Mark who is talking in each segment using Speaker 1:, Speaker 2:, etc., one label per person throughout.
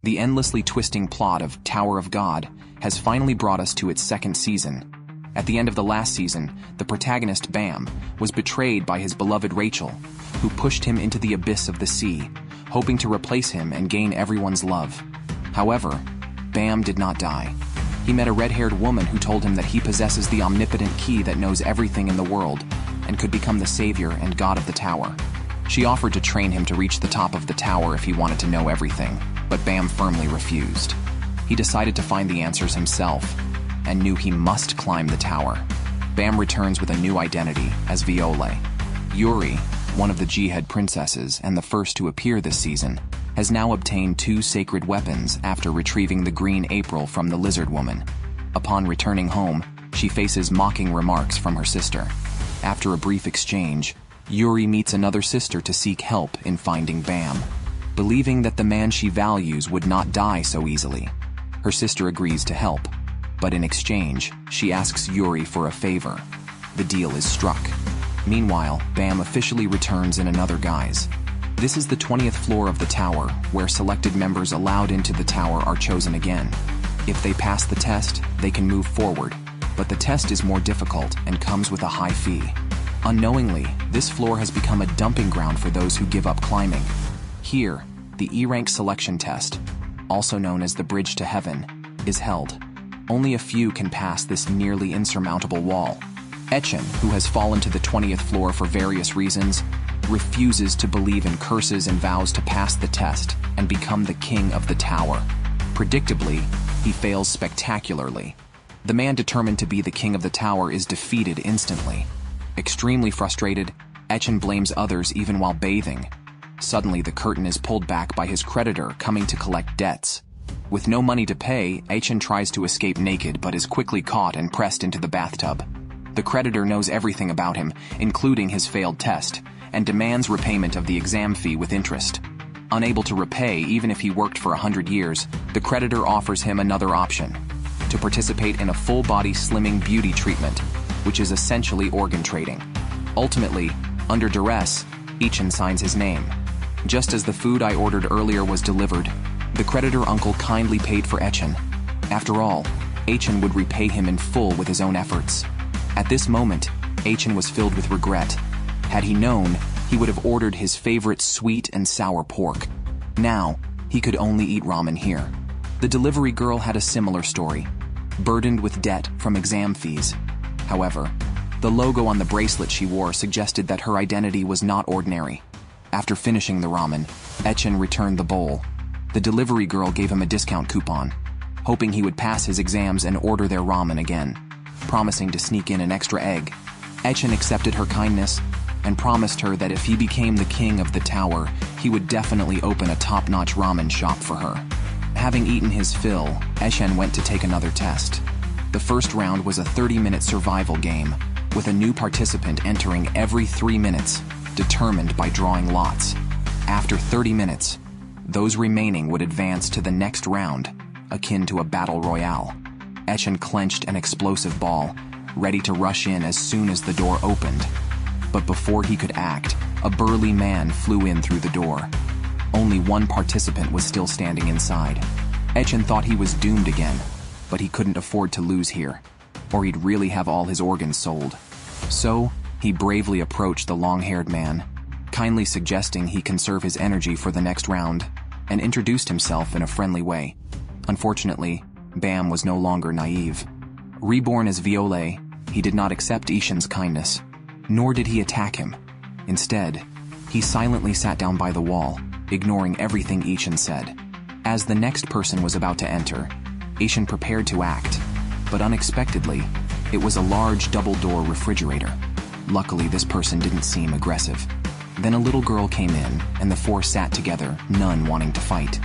Speaker 1: The endlessly twisting plot of Tower of God has finally brought us to its second season. At the end of the last season, the protagonist Bam was betrayed by his beloved Rachel, who pushed him into the abyss of the sea, hoping to replace him and gain everyone's love. However, Bam did not die. He met a red-haired woman who told him that he possesses the omnipotent key that knows everything in the world and could become the savior and god of the tower. She offered to train him to reach the top of the tower if he wanted to know everything, but Bam firmly refused. He decided to find the answers himself and knew he must climb the tower. Bam returns with a new identity as Viole. Yuri, one of the Jihad princesses and the first to appear this season, has now obtained 2 sacred weapons after retrieving the green April from the lizard woman. Upon returning home, she faces mocking remarks from her sister. After a brief exchange, Yuri meets another sister to seek help in finding Bam. Believing that the man she values would not die so easily, her sister agrees to help, but in exchange, she asks Yuri for a favor. The deal is struck. Meanwhile, Bam officially returns in another guise. This is the 20th floor of the tower, where selected members allowed into the tower are chosen again. If they pass the test, they can move forward, but the test is more difficult and comes with a high fee. Unknowingly, this floor has become a dumping ground for those who give up climbing. Here, the E-rank selection test, also known as the Bridge to Heaven, is held. Only a few can pass this nearly insurmountable wall. Echen, who has fallen to the 20th floor for various reasons, refuses to believe in curses and vows to pass the test and become the king of the tower. Predictably, he fails spectacularly. The man determined to be the king of the tower is defeated instantly. Extremely frustrated, Echen blames others even while bathing. Suddenly, the curtain is pulled back by his creditor coming to collect debts. With no money to pay, Echen tries to escape naked but is quickly caught and pressed into the bathtub. The creditor knows everything about him, including his failed test, and demands repayment of the exam fee with interest. Unable to repay even if he worked for 100 years, the creditor offers him another option: to participate in a full-body slimming beauty treatment, which is essentially organ trading. Ultimately, under duress, Echen signs his name. Just as the food I ordered earlier was delivered, the creditor uncle kindly paid for Echen. After all, Echen would repay him in full with his own efforts. At this moment, Echen was filled with regret. Had he known, he would have ordered his favorite sweet and sour pork. Now, he could only eat ramen here. The delivery girl had a similar story, burdened with debt from exam fees. However, the logo on the bracelet she wore suggested that her identity was not ordinary. After finishing the ramen, Echen returned the bowl. The delivery girl gave him a discount coupon, hoping he would pass his exams and order their ramen again. Promising to sneak in an extra egg, Echen accepted her kindness and promised her that if he became the king of the tower, he would definitely open a top-notch ramen shop for her. Having eaten his fill, Echen went to take another test. The first round was a 30-minute survival game, with a new participant entering every 3 minutes, determined by drawing lots. After 30 minutes, those remaining would advance to the next round, akin to a battle royale. Echen clenched an explosive ball, ready to rush in as soon as the door opened. But before he could act, a burly man flew in through the door. Only one participant was still standing inside. Echen thought he was doomed again, but he couldn't afford to lose here, or he'd really have all his organs sold. So, he bravely approached the long-haired man, kindly suggesting he conserve his energy for the next round, and introduced himself in a friendly way. Unfortunately, Bam was no longer naive. Reborn as Viole, he did not accept Echen's kindness, nor did he attack him. Instead, he silently sat down by the wall, ignoring everything Echen said. As the next person was about to enter, Echen prepared to act, but unexpectedly, it was a large double-door refrigerator. Luckily, this person didn't seem aggressive. Then a little girl came in, and the 4 sat together, none wanting to fight.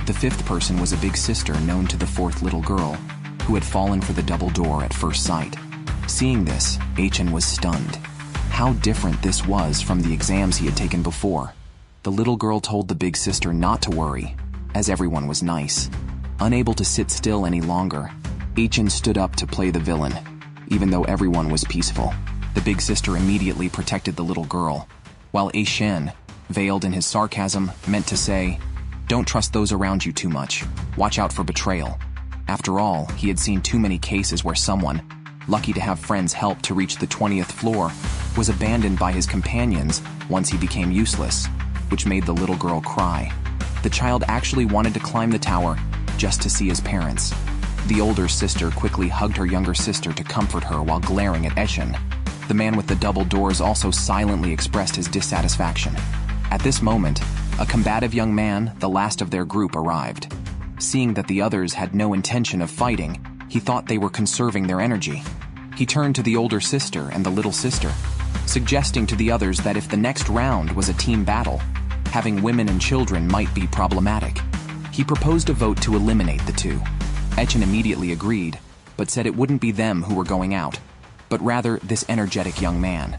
Speaker 1: The 5th person was a big sister known to the 4th little girl, who had fallen for the double door at first sight. Seeing this, Echen was stunned. How different this was from the exams he had taken before. The little girl told the big sister not to worry, as everyone was nice. Unable to sit still any longer, Echen stood up to play the villain, even though everyone was peaceful. The big sister immediately protected the little girl, while Echen, veiled in his sarcasm, meant to say, Don't trust those around you too much. Watch out for betrayal. After all, he had seen too many cases where someone, lucky to have friends help to reach the 20th floor, was abandoned by his companions once he became useless, which made the little girl cry. The child actually wanted to climb the tower just to see his parents. The older sister quickly hugged her younger sister to comfort her while glaring at Etchen. The man with the double doors also silently expressed his dissatisfaction. At this moment, a combative young man, the last of their group, arrived. Seeing that the others had no intention of fighting, he thought they were conserving their energy. He turned to the older sister and the little sister, suggesting to the others that if the next round was a team battle, having women and children might be problematic. He proposed a vote to eliminate the two. Etchen immediately agreed, but said it wouldn't be them who were going out, but rather this energetic young man.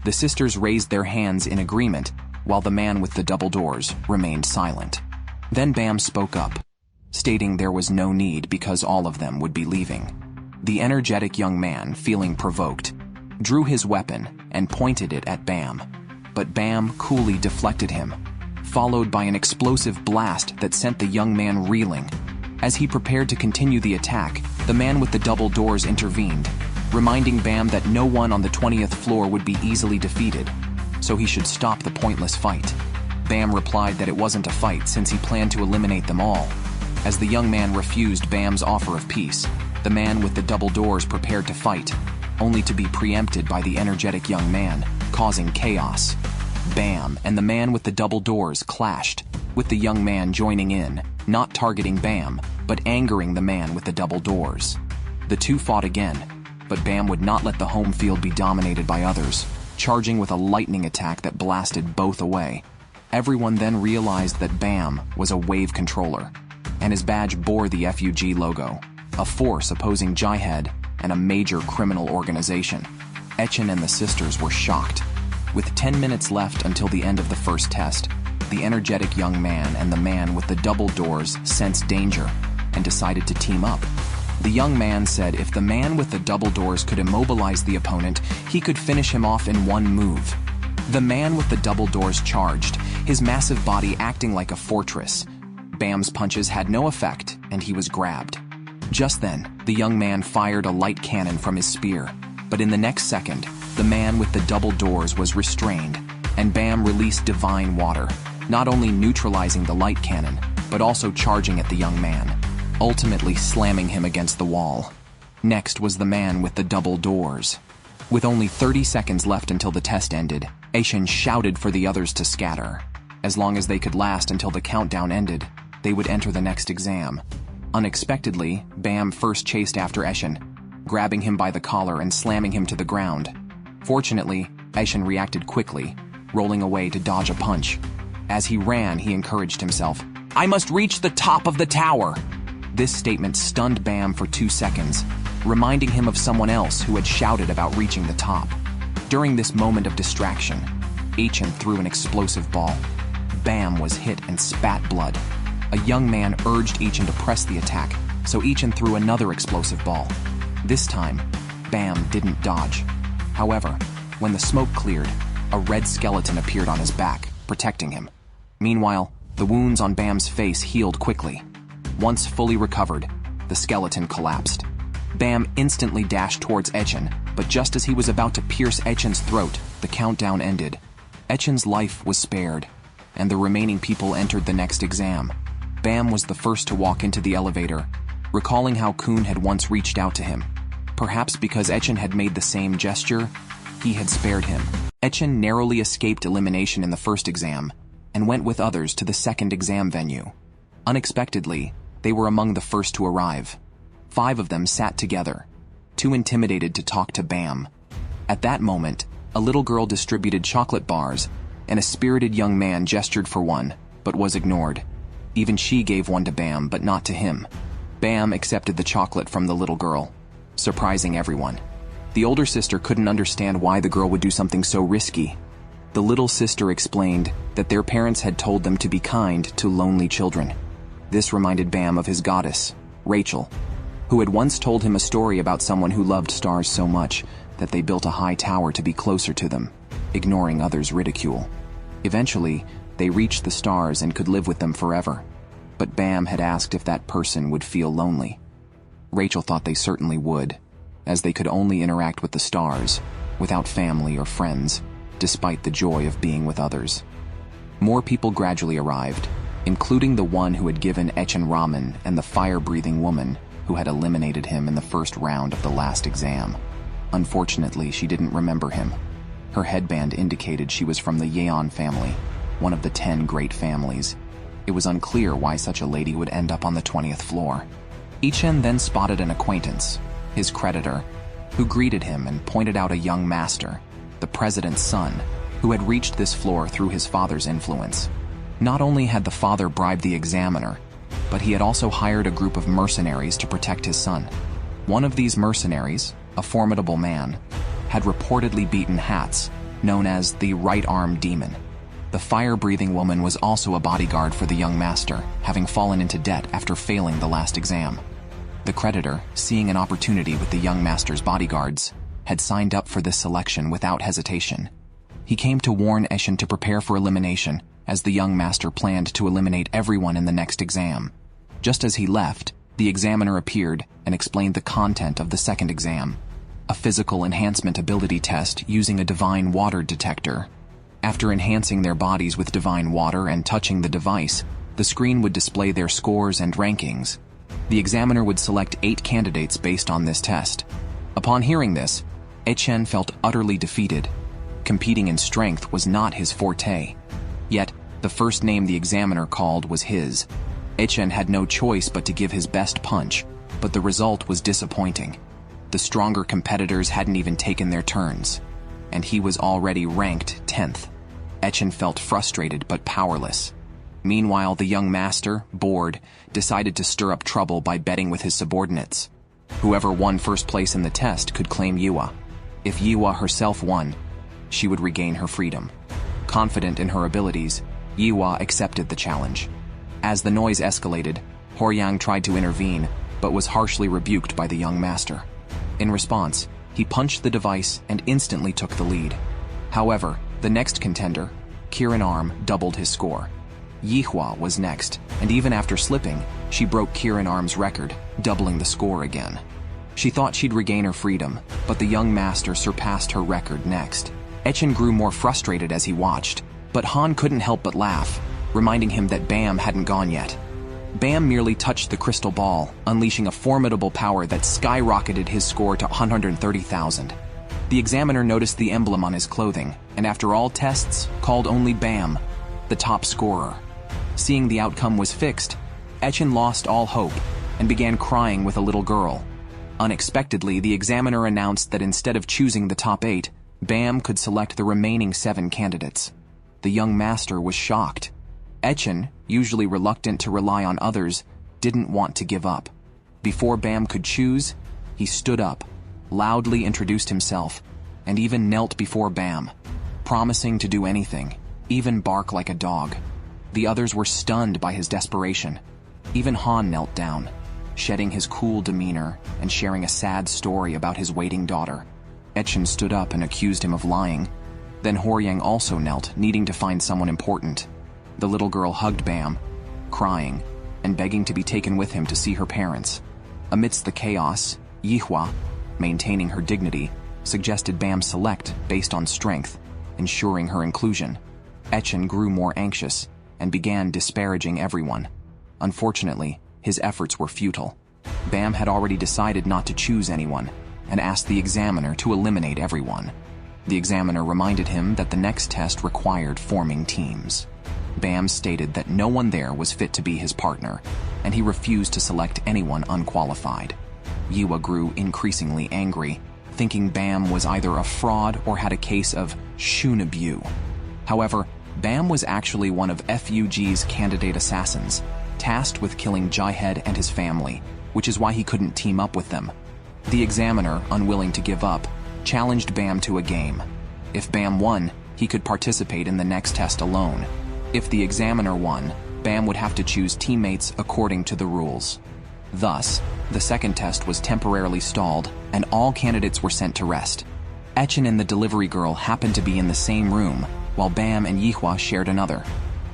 Speaker 1: The sisters raised their hands in agreement, while the man with the double doors remained silent. Then Bam spoke up, stating there was no need because all of them would be leaving. The energetic young man, feeling provoked, drew his weapon and pointed it at Bam, but Bam coolly deflected him, followed by an explosive blast that sent the young man reeling. As he prepared to continue the attack, the man with the double doors intervened, reminding Bam that no one on the 20th floor would be easily defeated, so he should stop the pointless fight. Bam replied that it wasn't a fight since he planned to eliminate them all. As the young man refused Bam's offer of peace, the man with the double doors prepared to fight, only to be preempted by the energetic young man, causing chaos. Bam and the man with the double doors clashed, with the young man joining in, not targeting Bam, but angering the man with the double doors. The two fought again, but Bam would not let the home field be dominated by others, charging with a lightning attack that blasted both away. Everyone then realized that Bam was a wave controller, and his badge bore the FUG logo, a force opposing Jihad and a major criminal organization. Etchen and the sisters were shocked. With 10 minutes left until the end of the first test, the energetic young man and the man with the double doors sensed danger and decided to team up. The young man said if the man with the double doors could immobilize the opponent, he could finish him off in one move. The man with the double doors charged, his massive body acting like a fortress. Bam's punches had no effect, and he was grabbed. Just then, the young man fired a light cannon from his spear, but in the next second, the man with the double doors was restrained, and Bam released divine water, not only neutralizing the light cannon, but also charging at the young man, ultimately slamming him against the wall. Next was the man with the double doors. With only 30 seconds left until the test ended, Etchen shouted for the others to scatter. As long as they could last until the countdown ended, they would enter the next exam. Unexpectedly, Bam first chased after Etchen, grabbing him by the collar and slamming him to the ground. Fortunately, Etchen reacted quickly, rolling away to dodge a punch. As he ran, he encouraged himself, "I must reach the top of the tower!" This statement stunned Bam for 2 seconds, reminding him of someone else who had shouted about reaching the top. During this moment of distraction, Etchen threw an explosive ball. Bam was hit and spat blood. A young man urged Etchen to press the attack, so Etchen threw another explosive ball. This time, Bam didn't dodge. However, when the smoke cleared, a red skeleton appeared on his back, protecting him. Meanwhile, the wounds on Bam's face healed quickly. Once fully recovered, the skeleton collapsed. Bam instantly dashed towards Etchen, but just as he was about to pierce Etchen's throat, the countdown ended. Etchen's life was spared, and the remaining people entered the next exam. Bam was the first to walk into the elevator, recalling how Kun had once reached out to him. Perhaps because Etchen had made the same gesture, he had spared him. Etchen narrowly escaped elimination in the first exam, and went with others to the second exam venue. Unexpectedly, they were among the first to arrive. 5 of them sat together, too intimidated to talk to Bam. At that moment, a little girl distributed chocolate bars, and a spirited young man gestured for one, but was ignored. Even she gave one to Bam, but not to him. Bam accepted the chocolate from the little girl, surprising everyone. The older sister couldn't understand why the girl would do something so risky. The little sister explained that their parents had told them to be kind to lonely children. This reminded Bam of his goddess, Rachel, who had once told him a story about someone who loved stars so much that they built a high tower to be closer to them, ignoring others' ridicule. Eventually, they reached the stars and could live with them forever. but Bam had asked if that person would feel lonely. Rachel thought they certainly would, as they could only interact with the stars, without family or friends, despite the joy of being with others. More people gradually arrived, including the one who had given Echen ramen and the fire-breathing woman who had eliminated him in the first round of the last exam. Unfortunately, she didn't remember him. Her headband indicated she was from the Yeon family, one of the 10 great families. It was unclear why such a lady would end up on the 20th floor. Echen then spotted an acquaintance, his creditor, who greeted him and pointed out a young master, the president's son, who had reached this floor through his father's influence. Not only had the father bribed the examiner, but he had also hired a group of mercenaries to protect his son. One of these mercenaries, a formidable man, had reportedly beaten Hats, known as the right-arm demon. The fire-breathing woman was also a bodyguard for the young master, having fallen into debt after failing the last exam. The creditor, seeing an opportunity with the young master's bodyguards, had signed up for this selection without hesitation. He came to warn Echen to prepare for elimination, as the young master planned to eliminate everyone in the next exam. Just as he left, the examiner appeared and explained the content of the second exam, a physical enhancement ability test using a divine water detector. After enhancing their bodies with divine water and touching the device, the screen would display their scores and rankings. The examiner would select 8 candidates based on this test. Upon hearing this, Echen felt utterly defeated. Competing in strength was not his forte. Yet, the first name the examiner called was his. Echen had no choice but to give his best punch, but the result was disappointing. The stronger competitors hadn't even taken their turns, and he was already ranked 10th. Echen felt frustrated but powerless. Meanwhile, the young master, bored, decided to stir up trouble by betting with his subordinates. Whoever won first place in the test could claim Yua. If Yua herself won, she would regain her freedom. Confident in her abilities, Yua accepted the challenge. As the noise escalated, Horyang tried to intervene, but was harshly rebuked by the young master. In response, he punched the device and instantly took the lead. However, the next contender, Kiran Arm, doubled his score. Yihua was next, and even after slipping, she broke Kiran Arm's record, doubling the score again. She thought she'd regain her freedom, but the young master surpassed her record next. Echen grew more frustrated as he watched, but Han couldn't help but laugh, reminding him that Bam hadn't gone yet. Bam merely touched the crystal ball, unleashing a formidable power that skyrocketed his score to 130,000. The examiner noticed the emblem on his clothing, and after all tests, called only Bam, the top scorer. Seeing the outcome was fixed, Echen lost all hope and began crying with a little girl. Unexpectedly, the examiner announced that instead of choosing the top 8, Bam could select the remaining 7 candidates. The young master was shocked. Echen, usually reluctant to rely on others, didn't want to give up. Before Bam could choose, he stood up, loudly introduced himself, and even knelt before Bam, promising to do anything, even bark like a dog. The others were stunned by his desperation. Even Han knelt down, shedding his cool demeanor and sharing a sad story about his waiting daughter. Echen stood up and accused him of lying. Then Horyang also knelt, needing to find someone important. The little girl hugged Bam, crying, and begging to be taken with him to see her parents. Amidst the chaos, Yihua, maintaining her dignity, suggested Bam select based on strength, ensuring her inclusion. Echen grew more anxious and began disparaging everyone. Unfortunately, his efforts were futile. Bam had already decided not to choose anyone and asked the examiner to eliminate everyone. The examiner reminded him that the next test required forming teams. Bam stated that no one there was fit to be his partner, and he refused to select anyone unqualified. Yua grew increasingly angry, thinking Bam was either a fraud or had a case of Shunabu. However, Bam was actually one of FUG's candidate assassins, tasked with killing Jaihead and his family, which is why he couldn't team up with them. The examiner, unwilling to give up, challenged Bam to a game. If Bam won, he could participate in the next test alone. If the examiner won, Bam would have to choose teammates according to the rules. Thus, the second test was temporarily stalled, and all candidates were sent to rest. Echen and the delivery girl happened to be in the same room, while Bam and Yihua shared another.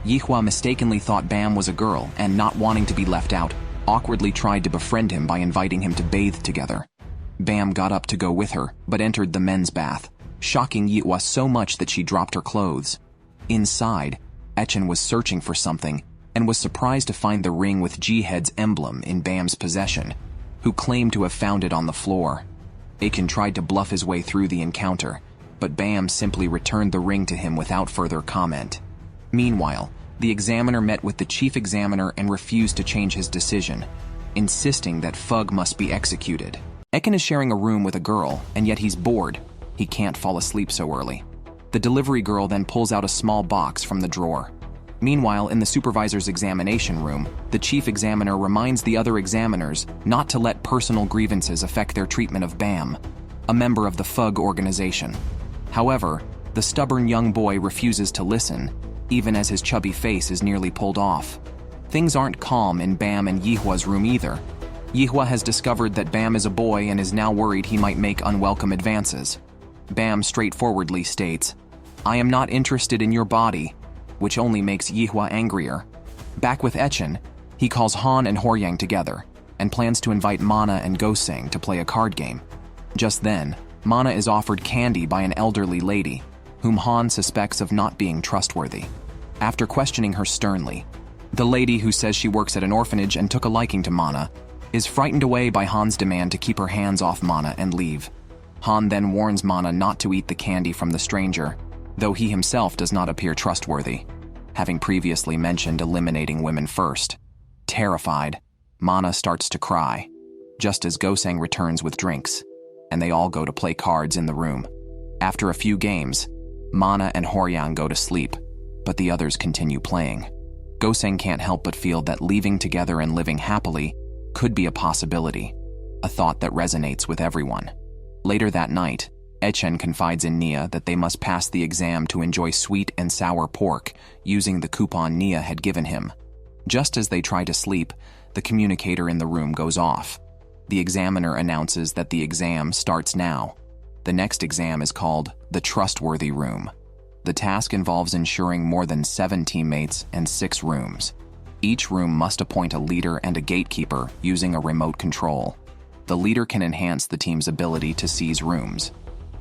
Speaker 1: Yihua mistakenly thought Bam was a girl and, not wanting to be left out, awkwardly tried to befriend him by inviting him to bathe together. Bam got up to go with her, but entered the men's bath, shocking Yihua so much that she dropped her clothes. Inside, Echen was searching for something and was surprised to find the ring with G-Head's emblem in Bam's possession, who claimed to have found it on the floor. Echen tried to bluff his way through the encounter, but Bam simply returned the ring to him without further comment. Meanwhile, the examiner met with the chief examiner and refused to change his decision, insisting that Fug must be executed. Echen is sharing a room with a girl, and yet he's bored. He can't fall asleep so early. The delivery girl then pulls out a small box from the drawer. Meanwhile, in the supervisor's examination room, the chief examiner reminds the other examiners not to let personal grievances affect their treatment of Bam, a member of the Fug organization. However, the stubborn young boy refuses to listen, even as his chubby face is nearly pulled off. Things aren't calm in Bam and Yihua's room either. Yihua has discovered that Bam is a boy and is now worried he might make unwelcome advances. Bam straightforwardly states, "I am not interested in your body," which only makes Yihua angrier. Back with Echen, he calls Han and Horyang together and plans to invite Mana and Goseng to play a card game. Just then, Mana is offered candy by an elderly lady, whom Han suspects of not being trustworthy. After questioning her sternly, the lady, who says she works at an orphanage and took a liking to Mana, is frightened away by Han's demand to keep her hands off Mana and leave. Han then warns Mana not to eat the candy from the stranger, though he himself does not appear trustworthy, having previously mentioned eliminating women first. Terrified, Mana starts to cry, just as Goseng returns with drinks, and they all go to play cards in the room. After a few games, Mana and Horyang go to sleep, but the others continue playing. Goseng can't help but feel that leaving together and living happily could be a possibility, a thought that resonates with everyone. Later that night, Echen confides in Nia that they must pass the exam to enjoy sweet and sour pork using the coupon Nia had given him. Just as they try to sleep, the communicator in the room goes off. The examiner announces that the exam starts now. The next exam is called the Trustworthy Room. The task involves ensuring more than 7 teammates and 6 rooms. Each room must appoint a leader and a gatekeeper using a remote control. The leader can enhance the team's ability to seize rooms.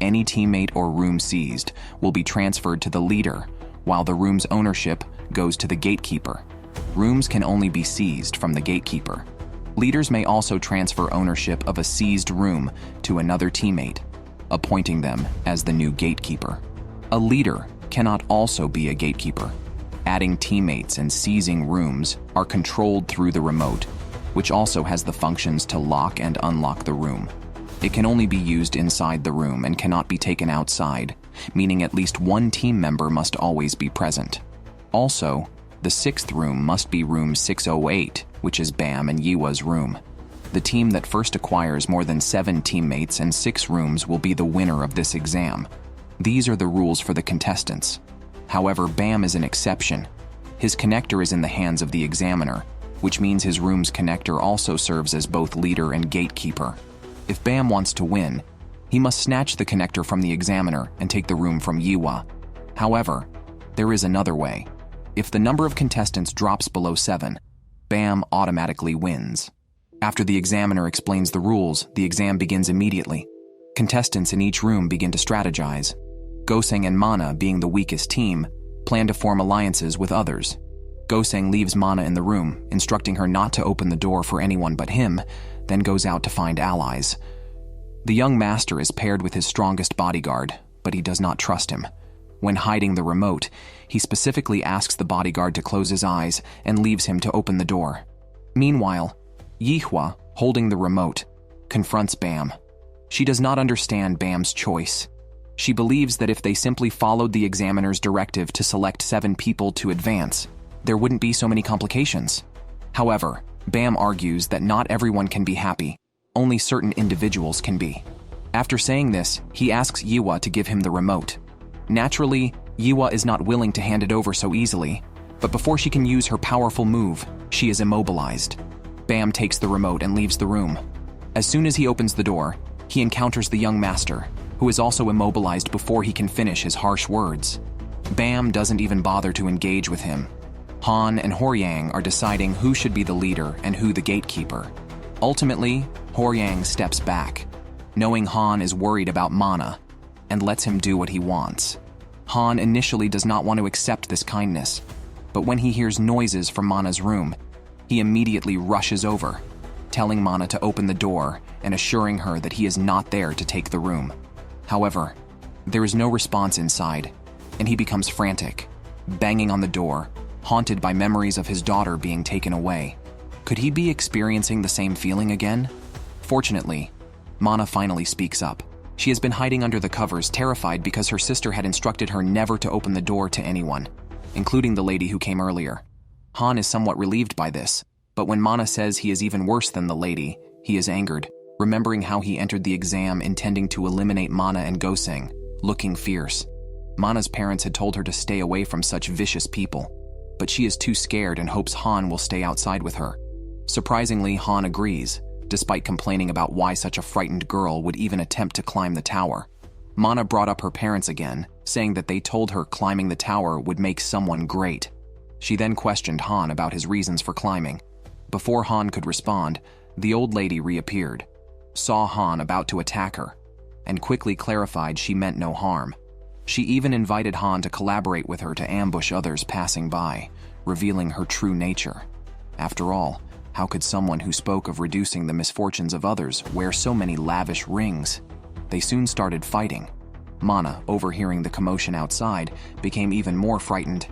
Speaker 1: Any teammate or room seized will be transferred to the leader, while the room's ownership goes to the gatekeeper. Rooms can only be seized from the gatekeeper. Leaders may also transfer ownership of a seized room to another teammate, appointing them as the new gatekeeper. A leader cannot also be a gatekeeper. Adding teammates and seizing rooms are controlled through the remote, which also has the functions to lock and unlock the room. It can only be used inside the room and cannot be taken outside, meaning at least one team member must always be present. Also, the 6th room must be room 608, which is Bam and Yihua's room. The team that first acquires more than 7 teammates and 6 rooms will be the winner of this exam. These are the rules for the contestants. However, Bam is an exception. His connector is in the hands of the examiner, which means his room's connector also serves as both leader and gatekeeper. If Bam wants to win, he must snatch the connector from the examiner and take the room from Yihua. However, there is another way. If the number of contestants drops below 7, Bam automatically wins. After the examiner explains the rules, the exam begins immediately. Contestants in each room begin to strategize. Goseng and Mana, being the weakest team, plan to form alliances with others. Goseng leaves Mana in the room, instructing her not to open the door for anyone but him, then goes out to find allies. The young master is paired with his strongest bodyguard, but he does not trust him. When hiding the remote, he specifically asks the bodyguard to close his eyes and leaves him to open the door. Meanwhile, Yihua, holding the remote, confronts Bam. She does not understand Bam's choice. She believes that if they simply followed the examiner's directive to select 7 people to advance, there wouldn't be so many complications. However, Bam argues that not everyone can be happy, only certain individuals can be. After saying this, he asks Yihua to give him the remote. Naturally, Yihua is not willing to hand it over so easily, but before she can use her powerful move, she is immobilized. Bam takes the remote and leaves the room. As soon as he opens the door, he encounters the young master, who is also immobilized before he can finish his harsh words. Bam doesn't even bother to engage with him. Han and Horyang are deciding who should be the leader and who the gatekeeper. Ultimately, Horyang steps back, knowing Han is worried about Mana, and lets him do what he wants. Han initially does not want to accept this kindness, but when he hears noises from Mana's room, he immediately rushes over, telling Mana to open the door and assuring her that he is not there to take the room. However, there is no response inside, and he becomes frantic, banging on the door, haunted by memories of his daughter being taken away. Could he be experiencing the same feeling again? Fortunately, Mana finally speaks up. She has been hiding under the covers, terrified because her sister had instructed her never to open the door to anyone, including the lady who came earlier. Han is somewhat relieved by this, but when Mana says he is even worse than the lady, he is angered, remembering how he entered the exam intending to eliminate Mana and Goseng, looking fierce. Mana's parents had told her to stay away from such vicious people, but she is too scared and hopes Han will stay outside with her. Surprisingly, Han agrees, despite complaining about why such a frightened girl would even attempt to climb the tower. Mana brought up her parents again, saying that they told her climbing the tower would make someone great. She then questioned Han about his reasons for climbing. Before Han could respond, the old lady reappeared, saw Han about to attack her, and quickly clarified she meant no harm. She even invited Han to collaborate with her to ambush others passing by, revealing her true nature. After all, how could someone who spoke of reducing the misfortunes of others wear so many lavish rings? They soon started fighting. Mana, overhearing the commotion outside, became even more frightened.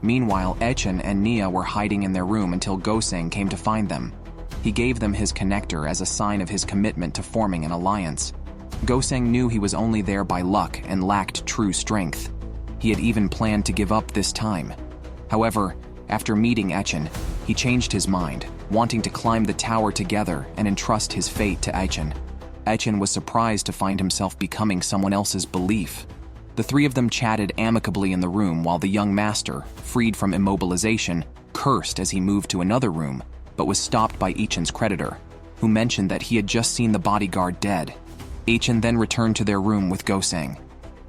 Speaker 1: Meanwhile, Echen and Nia were hiding in their room until Goseng came to find them. He gave them his connector as a sign of his commitment to forming an alliance. Goseng knew he was only there by luck and lacked true strength. He had even planned to give up this time. However, after meeting Echen, he changed his mind, wanting to climb the tower together and entrust his fate to Echen. Echen was surprised to find himself becoming someone else's belief. The three of them chatted amicably in the room while the young master, freed from immobilization, cursed as he moved to another room, but was stopped by Echen's creditor, who mentioned that he had just seen the bodyguard dead. Echen then returned to their room with Goseng.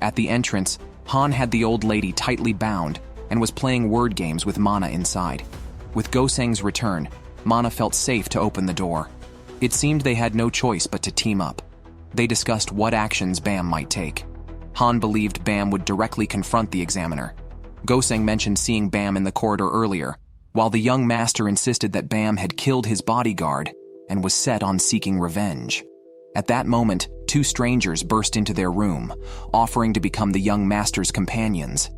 Speaker 1: At the entrance, Han had the old lady tightly bound and was playing word games with Mana inside. With Goseng's return, Mana felt safe to open the door. It seemed they had no choice but to team up. They discussed what actions Bam might take. Han believed Bam would directly confront the examiner. Goseng mentioned seeing Bam in the corridor earlier, while the young master insisted that Bam had killed his bodyguard and was set on seeking revenge. At that moment, two strangers burst into their room, offering to become the young master's companions.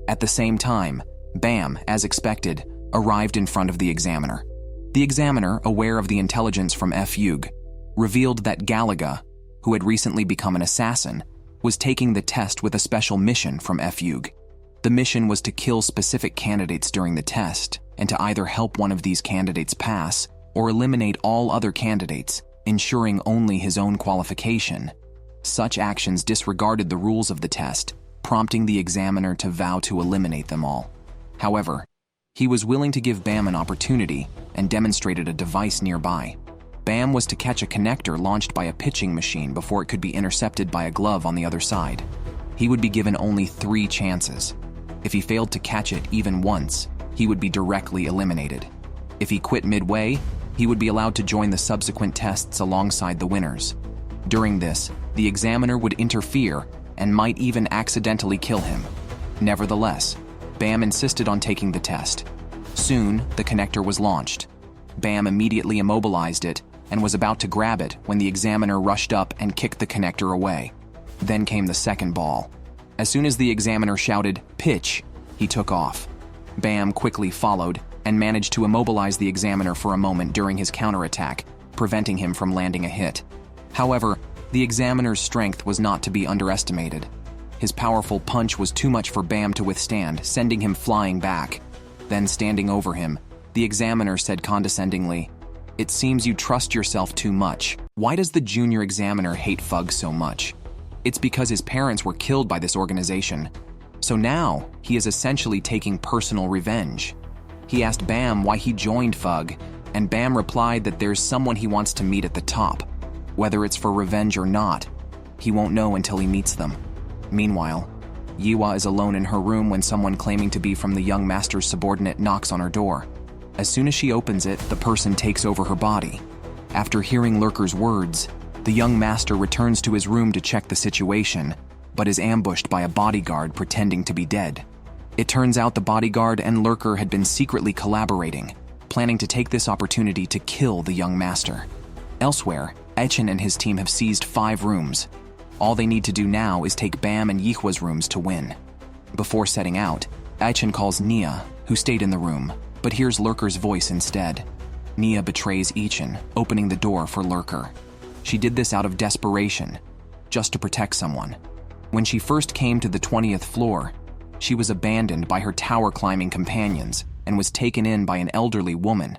Speaker 1: At the same time, Bam, as expected, arrived in front of the examiner. The examiner, aware of the intelligence from Fugue, revealed that Galaga, who had recently become an assassin, was taking the test with a special mission from Fugue. The mission was to kill specific candidates during the test, and to either help one of these candidates pass or eliminate all other candidates, ensuring only his own qualification. Such actions disregarded the rules of the test, prompting the examiner to vow to eliminate them all. However, he was willing to give Bam an opportunity and demonstrated a device nearby. Bam was to catch a connector launched by a pitching machine before it could be intercepted by a glove on the other side. He would be given only 3 chances. If he failed to catch it even once, he would be directly eliminated. If he quit midway, he would be allowed to join the subsequent tests alongside the winners. During this, the examiner would interfere and might even accidentally kill him. Nevertheless, Bam insisted on taking the test. Soon, the connector was launched. Bam immediately immobilized it and was about to grab it when the examiner rushed up and kicked the connector away. Then came the second ball. As soon as the examiner shouted, "Pitch," he took off. Bam quickly followed and managed to immobilize the examiner for a moment during his counterattack, preventing him from landing a hit. However, the examiner's strength was not to be underestimated. His powerful punch was too much for Bam to withstand, sending him flying back. Then, standing over him, the examiner said condescendingly, "It seems you trust yourself too much. Why does the junior examiner hate Fug so much? It's because his parents were killed by this organization. So now, he is essentially taking personal revenge." He asked Bam why he joined Fug, and Bam replied that there's someone he wants to meet at the top. Whether it's for revenge or not, he won't know until he meets them. Meanwhile, Yiwa is alone in her room when someone claiming to be from the young master's subordinate knocks on her door. As soon as she opens it, the person takes over her body. After hearing Lurker's words, the young master returns to his room to check the situation, but is ambushed by a bodyguard pretending to be dead. It turns out the bodyguard and Lurker had been secretly collaborating, planning to take this opportunity to kill the young master. Elsewhere, Echen and his team have seized 5 rooms. All they need to do now is take Bam and Yihua's rooms to win. Before setting out, Echen calls Nia, who stayed in the room, but hears Lurker's voice instead. Nia betrays Echen, opening the door for Lurker. She did this out of desperation, just to protect someone. When she first came to the 20th floor, she was abandoned by her tower-climbing companions and was taken in by an elderly woman.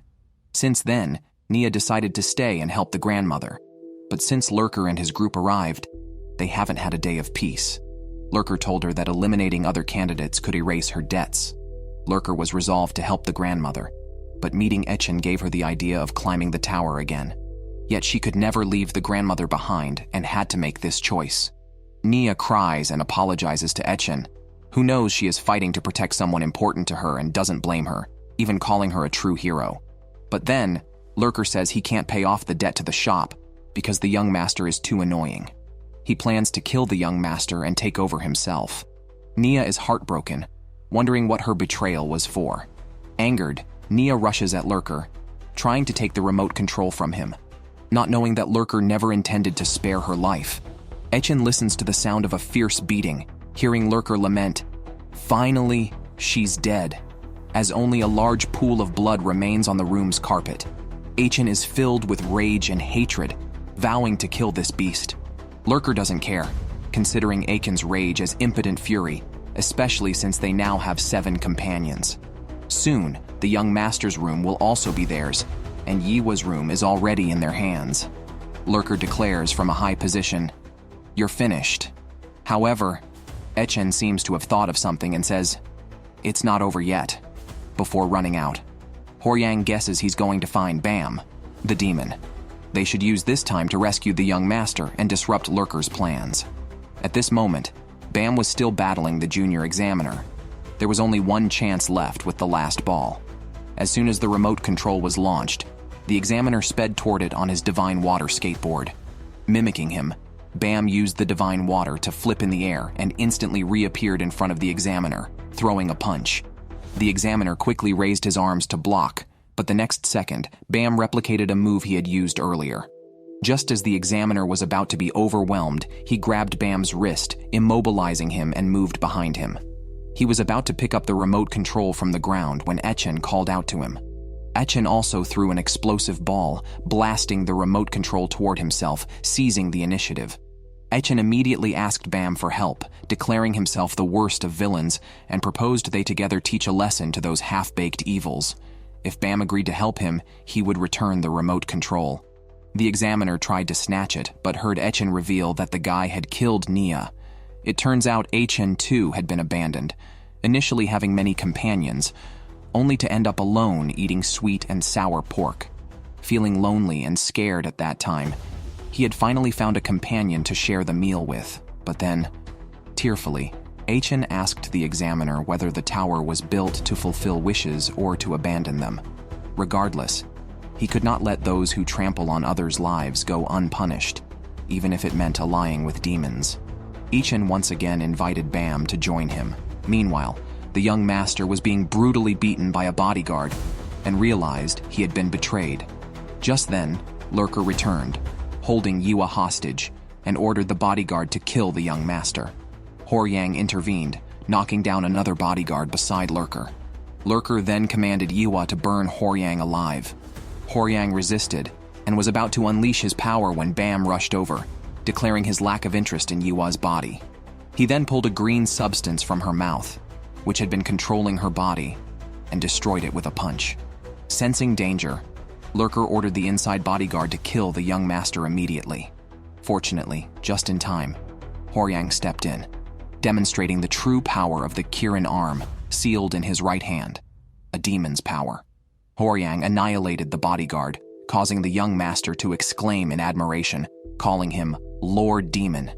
Speaker 1: Since then, Nia decided to stay and help the grandmother. But since Lurker and his group arrived, they haven't had a day of peace. Lurker told her that eliminating other candidates could erase her debts. Lurker was resolved to help the grandmother, but meeting Echen gave her the idea of climbing the tower again. Yet she could never leave the grandmother behind and had to make this choice. Nia cries and apologizes to Echen, who knows she is fighting to protect someone important to her and doesn't blame her, even calling her a true hero. But then, Lurker says he can't pay off the debt to the shop because the young master is too annoying. He plans to kill the young master and take over himself. Nia is heartbroken, wondering what her betrayal was for. Angered, Nia rushes at Lurker, trying to take the remote control from him, not knowing that Lurker never intended to spare her life. Echen listens to the sound of a fierce beating, hearing Lurker lament, "Finally, she's dead," as only a large pool of blood remains on the room's carpet. Echen is filled with rage and hatred, vowing to kill this beast. Lurker doesn't care, considering Echen's rage as impotent fury, especially since they now have 7 companions. Soon, the young master's room will also be theirs, and Yiwa's room is already in their hands. Lurker declares from a high position, "You're finished." However, Echen seems to have thought of something and says, "It's not over yet," before running out. Horyang guesses he's going to find Bam, the demon. They should use this time to rescue the young master and disrupt Lurker's plans. At this moment, Bam was still battling the junior examiner. There was only one chance left with the last ball. As soon as the remote control was launched, the examiner sped toward it on his divine water skateboard. Mimicking him, Bam used the divine water to flip in the air and instantly reappeared in front of the examiner, throwing a punch. The examiner quickly raised his arms to block, but the next second, Bam replicated a move he had used earlier. Just as the examiner was about to be overwhelmed, he grabbed Bam's wrist, immobilizing him and moved behind him. He was about to pick up the remote control from the ground when Echen called out to him. Echen also threw an explosive ball, blasting the remote control toward himself, seizing the initiative. Echen immediately asked Bam for help, declaring himself the worst of villains, and proposed they together teach a lesson to those half-baked evils. If Bam agreed to help him, he would return the remote control. The examiner tried to snatch it, but heard Echen reveal that the guy had killed Nia. It turns out Echen too had been abandoned, initially having many companions, only to end up alone eating sweet and sour pork. Feeling lonely and scared at that time, he had finally found a companion to share the meal with, but then, tearfully, Echen asked the examiner whether the tower was built to fulfill wishes or to abandon them. Regardless, he could not let those who trample on others' lives go unpunished, even if it meant allying with demons. Echen once again invited Bam to join him. Meanwhile, the young master was being brutally beaten by a bodyguard and realized he had been betrayed. Just then, Lurker returned, holding Yiwa hostage, and ordered the bodyguard to kill the young master. Horyang intervened, knocking down another bodyguard beside Lurker. Lurker then commanded Yiwa to burn Horyang alive. Horyang resisted and was about to unleash his power when Bam rushed over, declaring his lack of interest in Yiwa's body. He then pulled a green substance from her mouth, which had been controlling her body, and destroyed it with a punch. Sensing danger, Lurker ordered the inside bodyguard to kill the young master immediately. Fortunately, just in time, Horyang stepped in, demonstrating the true power of the Kirin arm sealed in his right hand, a demon's power. Horyang annihilated the bodyguard, causing the young master to exclaim in admiration, calling him Lord Demon.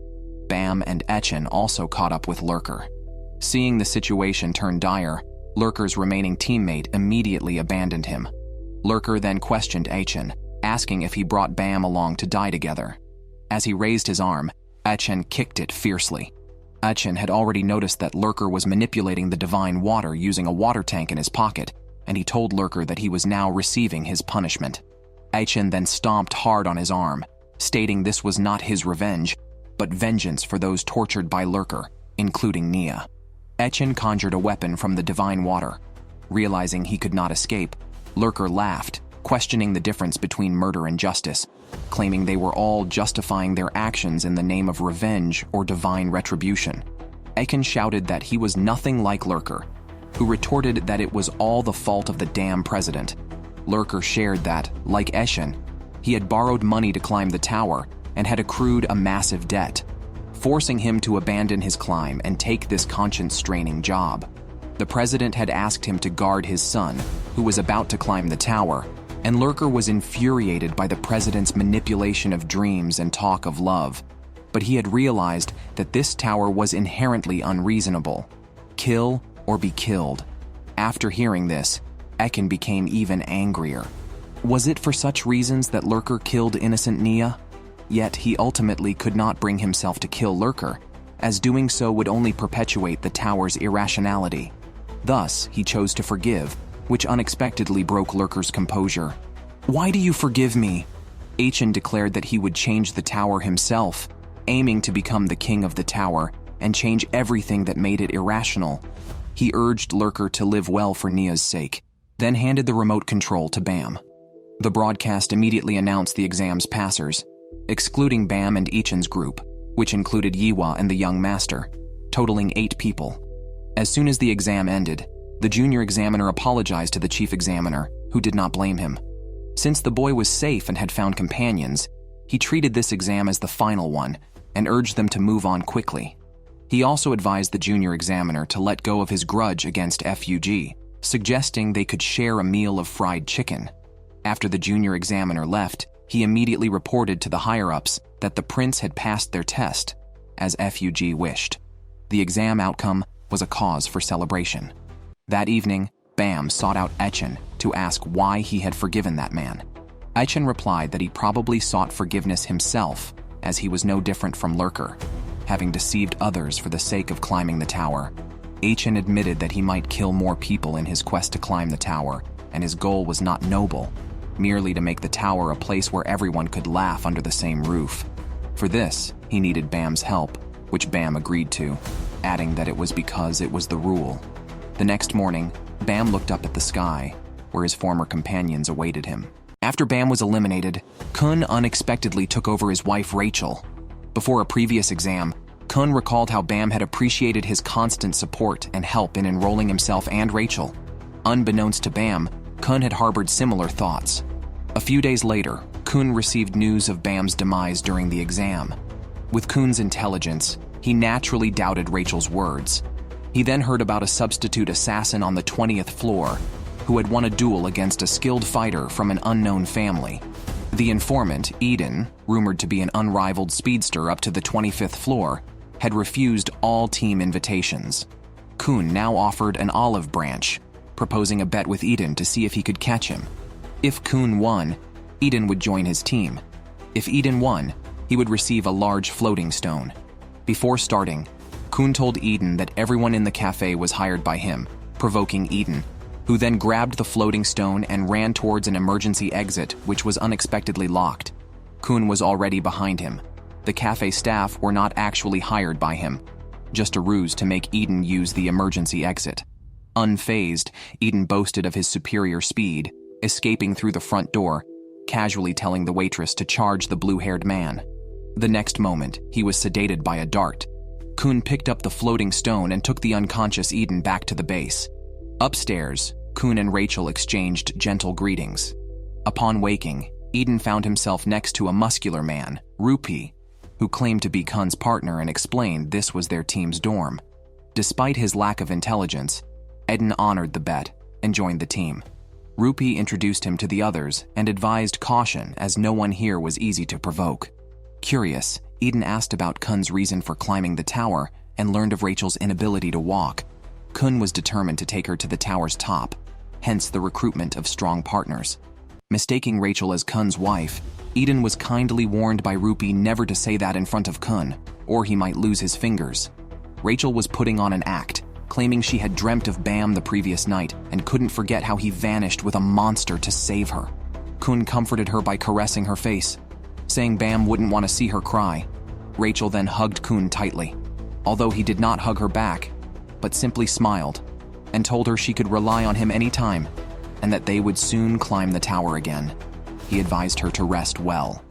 Speaker 1: Bam and Echen also caught up with Lurker. Seeing the situation turn dire, Lurker's remaining teammate immediately abandoned him. Lurker then questioned Achen, asking if he brought Bam along to die together. As he raised his arm, Achen kicked it fiercely. Achen had already noticed that Lurker was manipulating the divine water using a water tank in his pocket, and he told Lurker that he was now receiving his punishment. Achen then stomped hard on his arm, stating this was not his revenge, but vengeance for those tortured by Lurker, including Nia. Achen conjured a weapon from the divine water. Realizing he could not escape, Lurker laughed, questioning the difference between murder and justice, claiming they were all justifying their actions in the name of revenge or divine retribution. Achen shouted that he was nothing like Lurker, who retorted that it was all the fault of the damn president. Lurker shared that, like Achen, he had borrowed money to climb the tower and had accrued a massive debt, forcing him to abandon his climb and take this conscience-straining job. The president had asked him to guard his son, who was about to climb the tower, and Lurker was infuriated by the president's manipulation of dreams and talk of love. But he had realized that this tower was inherently unreasonable. Kill or be killed. After hearing this, Achen became even angrier. Was it for such reasons that Lurker killed innocent Nia? Yet he ultimately could not bring himself to kill Lurker, as doing so would only perpetuate the tower's irrationality. Thus, he chose to forgive, which unexpectedly broke Lurker's composure. "Why do you forgive me?" Achen declared that he would change the tower himself, aiming to become the king of the tower and change everything that made it irrational. He urged Lurker to live well for Nia's sake, then handed the remote control to Bam. The broadcast immediately announced the exam's passers, excluding Bam and Achen's group, which included Yiwa and the young master, totaling 8 people. As soon as the exam ended, the junior examiner apologized to the chief examiner, who did not blame him. Since the boy was safe and had found companions, he treated this exam as the final one and urged them to move on quickly. He also advised the junior examiner to let go of his grudge against FUG, suggesting they could share a meal of fried chicken. After the junior examiner left, he immediately reported to the higher-ups that the prince had passed their test, as FUG wished. The exam outcome was a cause for celebration. That evening, Bam sought out Achen to ask why he had forgiven that man. Achen replied that he probably sought forgiveness himself, as he was no different from Lurker, having deceived others for the sake of climbing the tower. Achen admitted that he might kill more people in his quest to climb the tower, and his goal was not noble, merely to make the tower a place where everyone could laugh under the same roof. For this, he needed Bam's help, which Bam agreed to, adding that it was because it was the rule. The next morning, Bam looked up at the sky, where his former companions awaited him. After Bam was eliminated, Kun unexpectedly took over his wife Rachel. Before a previous exam, Kun recalled how Bam had appreciated his constant support and help in enrolling himself and Rachel. Unbeknownst to Bam, Kun had harbored similar thoughts. A few days later, Kun received news of Bam's demise during the exam. With Kun's intelligence, he naturally doubted Rachel's words. He then heard about a substitute assassin on the 20th floor who had won a duel against a skilled fighter from an unknown family. The informant, Eden, rumored to be an unrivaled speedster up to the 25th floor, had refused all team invitations. Kun now offered an olive branch, proposing a bet with Eden to see if he could catch him. If Kun won, Eden would join his team. If Eden won, he would receive a large floating stone. Before starting, Kun told Eden that everyone in the cafe was hired by him, provoking Eden, who then grabbed the floating stone and ran towards an emergency exit which was unexpectedly locked. Kun was already behind him. The cafe staff were not actually hired by him, just a ruse to make Eden use the emergency exit. Unfazed, Eden boasted of his superior speed, escaping through the front door, casually telling the waitress to charge the blue-haired man. The next moment, he was sedated by a dart. Kun picked up the floating stone and took the unconscious Eden back to the base. Upstairs, Kun and Rachel exchanged gentle greetings. Upon waking, Eden found himself next to a muscular man, Rupi, who claimed to be Kun's partner and explained this was their team's dorm. Despite his lack of intelligence, Eden honored the bet and joined the team. Rupi introduced him to the others and advised caution as no one here was easy to provoke. Curious, Eden asked about Kun's reason for climbing the tower and learned of Rachel's inability to walk, Kun was determined to take her to the tower's top, hence the recruitment of strong partners. Mistaking Rachel as Kun's wife, Eden was kindly warned by Rupi never to say that in front of Kun, or he might lose his fingers. Rachel was putting on an act, claiming she had dreamt of Bam the previous night and couldn't forget how he vanished with a monster to save her. Kun comforted her by caressing her face, saying Bam wouldn't want to see her cry. Rachel then hugged Kun tightly, although he did not hug her back, but simply smiled and told her she could rely on him anytime and that they would soon climb the tower again. He advised her to rest well.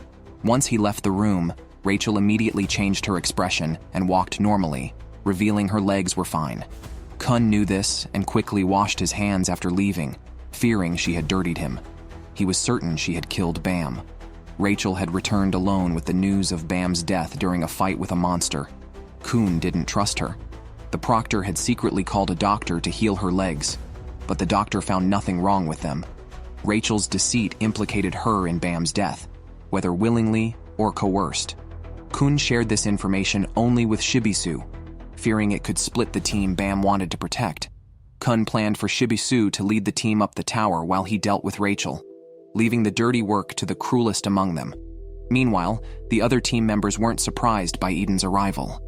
Speaker 1: Once he left the room, Rachel immediately changed her expression and walked normally, revealing her legs were fine. Kun knew this and quickly washed his hands after leaving, fearing she had dirtied him. He was certain she had killed Bam. Rachel had returned alone with the news of Bam's death during a fight with a monster. Kun didn't trust her. The proctor had secretly called a doctor to heal her legs, but the doctor found nothing wrong with them. Rachel's deceit implicated her in Bam's death, whether willingly or coerced. Kun shared this information only with Shibisu, fearing it could split the team Bam wanted to protect. Kun planned for Shibisu to lead the team up the tower while he dealt with Rachel, leaving the dirty work to the cruelest among them. Meanwhile, the other team members weren't surprised by Eden's arrival.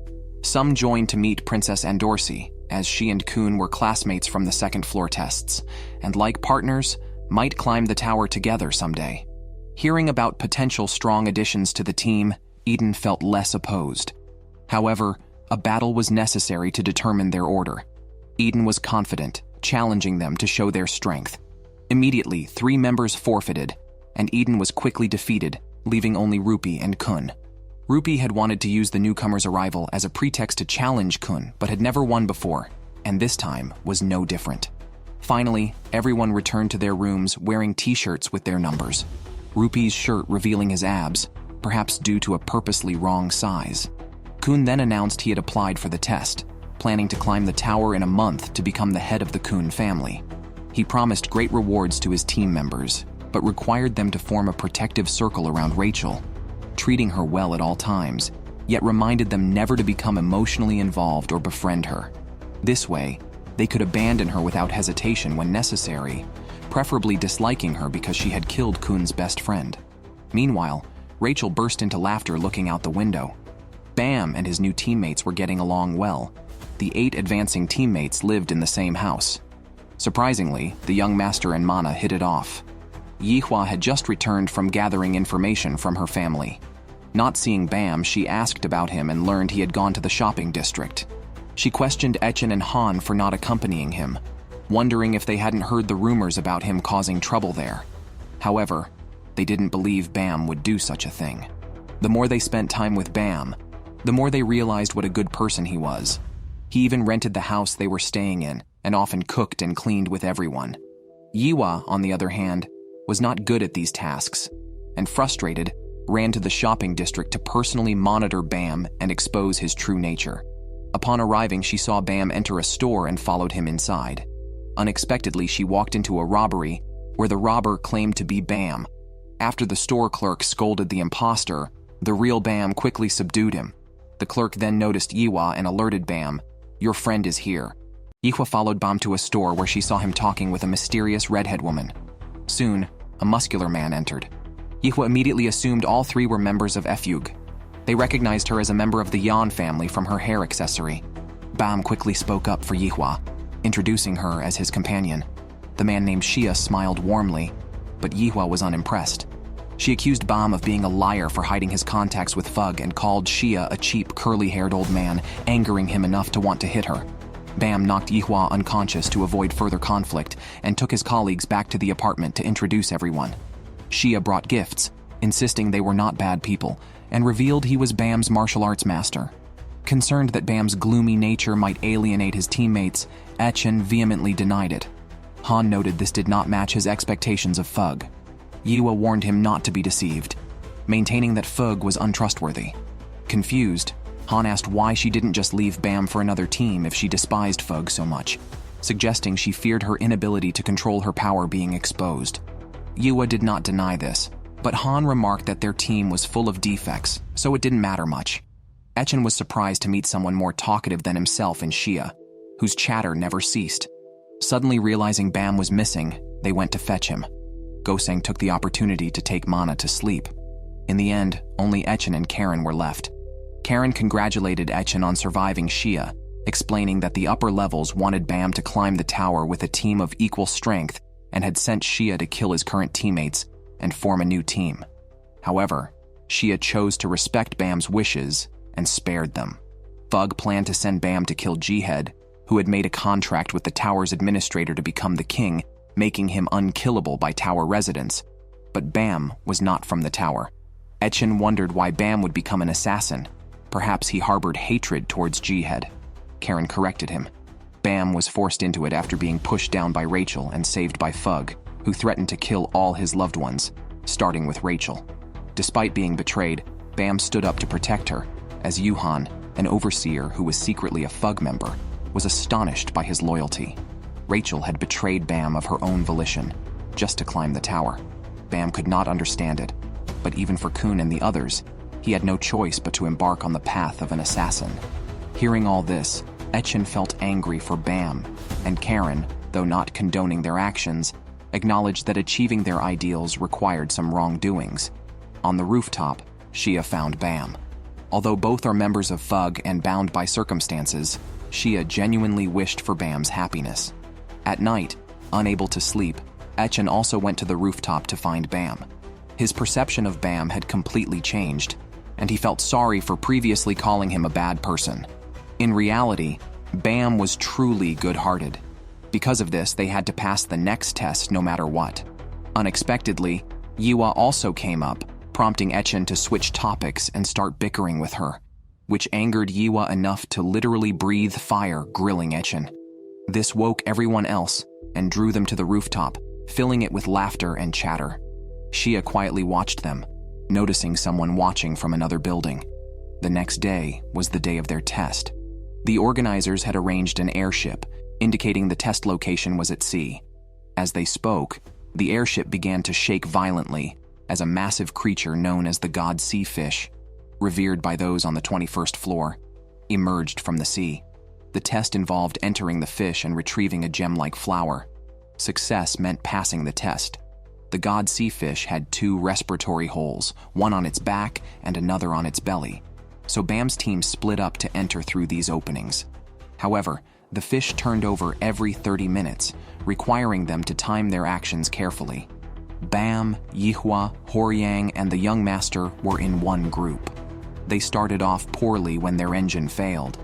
Speaker 1: Some joined to meet Princess Andorsi, as she and Kun were classmates from the second floor tests, and like partners, might climb the tower together someday. Hearing about potential strong additions to the team, Eden felt less opposed. However, a battle was necessary to determine their order. Eden was confident, challenging them to show their strength. Immediately, 3 members forfeited, and Eden was quickly defeated, leaving only Rupi and Kun. Rupi had wanted to use the newcomer's arrival as a pretext to challenge Kun, but had never won before, and this time was no different. Finally, everyone returned to their rooms wearing t-shirts with their numbers. Rupi's shirt revealing his abs, perhaps due to a purposely wrong size. Kun then announced he had applied for the test, planning to climb the tower in a month to become the head of the Kun family. He promised great rewards to his team members, but required them to form a protective circle around Rachel, treating her well at all times, yet reminded them never to become emotionally involved or befriend her. This way, they could abandon her without hesitation when necessary, preferably disliking her because she had killed Kun's best friend. Meanwhile, Rachel burst into laughter looking out the window. Bam and his new teammates were getting along well. The 8 advancing teammates lived in the same house. Surprisingly, the young master and Mana hit it off. Yihua had just returned from gathering information from her family. Not seeing Bam, she asked about him and learned he had gone to the shopping district. She questioned Echen and Han for not accompanying him, wondering if they hadn't heard the rumors about him causing trouble there. However, they didn't believe Bam would do such a thing. The more they spent time with Bam, the more they realized what a good person he was. He even rented the house they were staying in and often cooked and cleaned with everyone. Yiwa, on the other hand, was not good at these tasks, and frustrated, ran to the shopping district to personally monitor Bam and expose his true nature. Upon arriving, she saw Bam enter a store and followed him inside. Unexpectedly, she walked into a robbery where the robber claimed to be Bam. After the store clerk scolded the imposter, the real Bam quickly subdued him. The clerk then noticed Yiwa and alerted Bam, "Your friend is here." Yiwa followed Bam to a store where she saw him talking with a mysterious redhead woman. Soon, a muscular man entered. Yiwa immediately assumed all 3 were members of Efug. They recognized her as a member of the Yan family from her hair accessory. Bam quickly spoke up for Yiwa, introducing her as his companion. The man named Xia smiled warmly, but Yiwa was unimpressed. She accused Bam of being a liar for hiding his contacts with Fug and called Xia a cheap, curly-haired old man, angering him enough to want to hit her. Bam knocked Yihua unconscious to avoid further conflict and took his colleagues back to the apartment to introduce everyone. Xia brought gifts, insisting they were not bad people, and revealed he was Bam's martial arts master. Concerned that Bam's gloomy nature might alienate his teammates, Echen vehemently denied it. Han noted this did not match his expectations of Fug. Yiwa warned him not to be deceived, maintaining that Fug was untrustworthy. Confused, Han asked why she didn't just leave Bam for another team if she despised Fug so much, suggesting she feared her inability to control her power being exposed. Yiwa did not deny this, but Han remarked that their team was full of defects, so it didn't matter much. Etchen was surprised to meet someone more talkative than himself in Shia, whose chatter never ceased. Suddenly realizing Bam was missing, they went to fetch him. Goseng took the opportunity to take Mana to sleep. In the end, only Etchen and Karen were left. Karen congratulated Etchen on surviving Shia, explaining that the upper levels wanted Bam to climb the tower with a team of equal strength and had sent Shia to kill his current teammates and form a new team. However, Shia chose to respect Bam's wishes and spared them. Thug planned to send Bam to kill Jihad, who had made a contract with the tower's administrator to become the king, making him unkillable by tower residents. But Bam was not from the tower. Etchen wondered why Bam would become an assassin. Perhaps he harbored hatred towards Jihad. Karen corrected him. Bam was forced into it after being pushed down by Rachel and saved by Thug, who threatened to kill all his loved ones, starting with Rachel. Despite being betrayed, Bam stood up to protect her, as Yuhan, an overseer who was secretly a Thug member, was astonished by his loyalty. Rachel had betrayed Bam of her own volition, just to climb the tower. Bam could not understand it, but even for Kun and the others, he had no choice but to embark on the path of an assassin. Hearing all this, Etchen felt angry for Bam, and Karen, though not condoning their actions, acknowledged that achieving their ideals required some wrongdoings. On the rooftop, Shia found Bam. Although both are members of Thug and bound by circumstances, Shia genuinely wished for Bam's happiness. At night, unable to sleep, Etchen also went to the rooftop to find Bam. His perception of Bam had completely changed, and he felt sorry for previously calling him a bad person. In reality, Bam was truly good-hearted. Because of this, they had to pass the next test no matter what. Unexpectedly, Yiwa also came up, prompting Etchen to switch topics and start bickering with her, which angered Yiwa enough to literally breathe fire, grilling Etchen. This woke everyone else and drew them to the rooftop, filling it with laughter and chatter. Shia quietly watched them, noticing someone watching from another building. The next day was the day of their test. The organizers had arranged an airship, indicating the test location was at sea. As they spoke, the airship began to shake violently as a massive creature known as the god sea fish, revered by those on the 21st floor, emerged from the sea. The test involved entering the fish and retrieving a gem-like flower. Success meant passing the test. The god sea fish had 2 respiratory holes, one on its back and another on its belly, so Bam's team split up to enter through these openings. However, the fish turned over every 30 minutes, requiring them to time their actions carefully. Bam, Yihua, Horyang, and the young master were in one group. They started off poorly when their engine failed.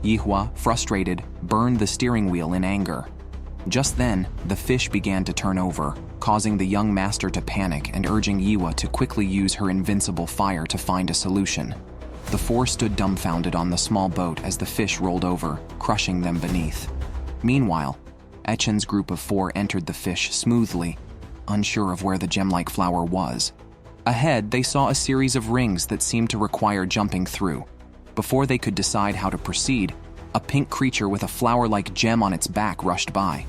Speaker 1: Yihua, frustrated, burned the steering wheel in anger. Just then, the fish began to turn over, causing the young master to panic and urging Yiwa to quickly use her invincible fire to find a solution. The 4 stood dumbfounded on the small boat as the fish rolled over, crushing them beneath. Meanwhile, Etchen's group of 4 entered the fish smoothly, unsure of where the gem-like flower was. Ahead, they saw a series of rings that seemed to require jumping through. Before they could decide how to proceed, a pink creature with a flower-like gem on its back rushed by.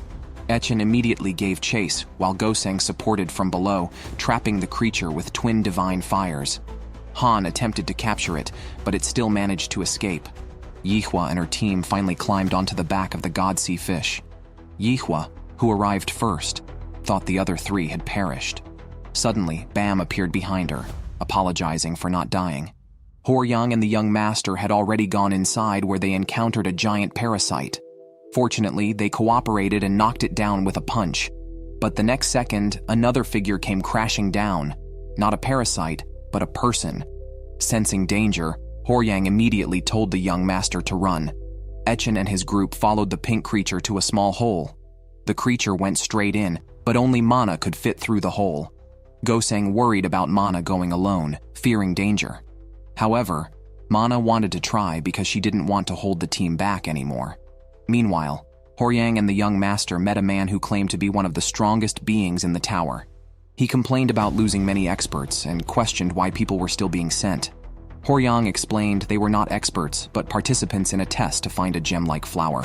Speaker 1: Etchen immediately gave chase, while Goseng supported from below, trapping the creature with twin divine fires. Han attempted to capture it, but it still managed to escape. Yihua and her team finally climbed onto the back of the god sea fish. Yihua, who arrived first, thought the other 3 had perished. Suddenly, Bam appeared behind her, apologizing for not dying. Horyang and the young master had already gone inside where they encountered a giant parasite. Fortunately, they cooperated and knocked it down with a punch. But the next second, another figure came crashing down. Not a parasite, but a person. Sensing danger, Horyang immediately told the young master to run. Etchen and his group followed the pink creature to a small hole. The creature went straight in, but only Mana could fit through the hole. Goseng worried about Mana going alone, fearing danger. However, Mana wanted to try because she didn't want to hold the team back anymore. Meanwhile, Horyang and the young master met a man who claimed to be one of the strongest beings in the tower. He complained about losing many experts and questioned why people were still being sent. Horyang explained they were not experts, but participants in a test to find a gem-like flower.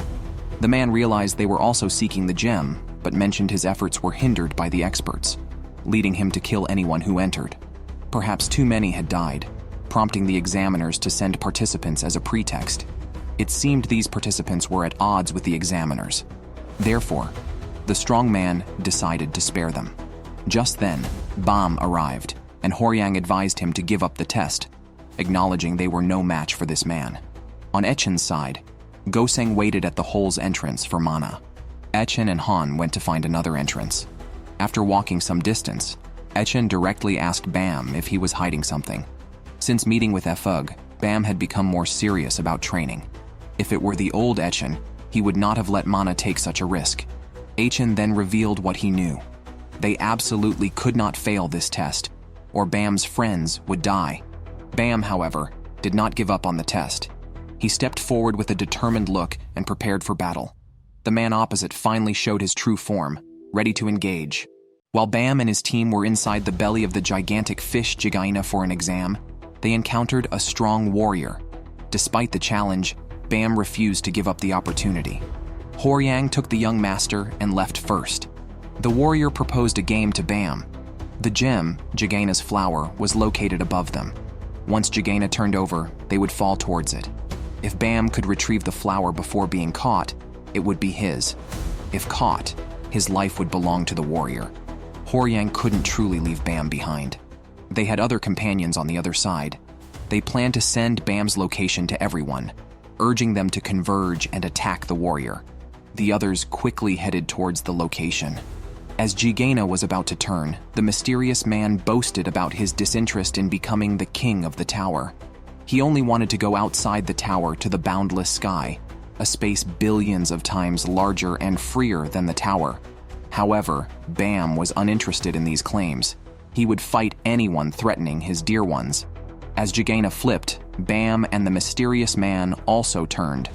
Speaker 1: The man realized they were also seeking the gem, but mentioned his efforts were hindered by the experts, leading him to kill anyone who entered. Perhaps too many had died, prompting the examiners to send participants as a pretext. It seemed these participants were at odds with the examiners. Therefore, the strong man decided to spare them. Just then, Bam arrived, and Horyang advised him to give up the test, acknowledging they were no match for this man. On Echen's side, Goseng waited at the hole's entrance for Mana. Echen and Han went to find another entrance. After walking some distance, Echen directly asked Bam if he was hiding something. Since meeting with Efug, Bam had become more serious about training. If it were the old Echen, he would not have let Mana take such a risk. Echen then revealed what he knew. They absolutely could not fail this test, or Bam's friends would die. Bam, however, did not give up on the test. He stepped forward with a determined look and prepared for battle. The man opposite finally showed his true form, ready to engage. While Bam and his team were inside the belly of the gigantic fish Jigaina for an exam, they encountered a strong warrior. Despite the challenge, Bam refused to give up the opportunity. Horyang took the young master and left first. The warrior proposed a game to Bam. The gem, Jigaina's flower, was located above them. Once Jigaina turned over, they would fall towards it. If Bam could retrieve the flower before being caught, it would be his. If caught, his life would belong to the warrior. Horyang couldn't truly leave Bam behind. They had other companions on the other side. They planned to send Bam's location to everyone, urging them to converge and attack the warrior. The others quickly headed towards the location. As Jigaina was about to turn, the mysterious man boasted about his disinterest in becoming the king of the tower. He only wanted to go outside the tower to the boundless sky, a space billions of times larger and freer than the tower. However, Bam was uninterested in these claims. He would fight anyone threatening his dear ones. As Jigaina flipped, Bam and the mysterious man also turned.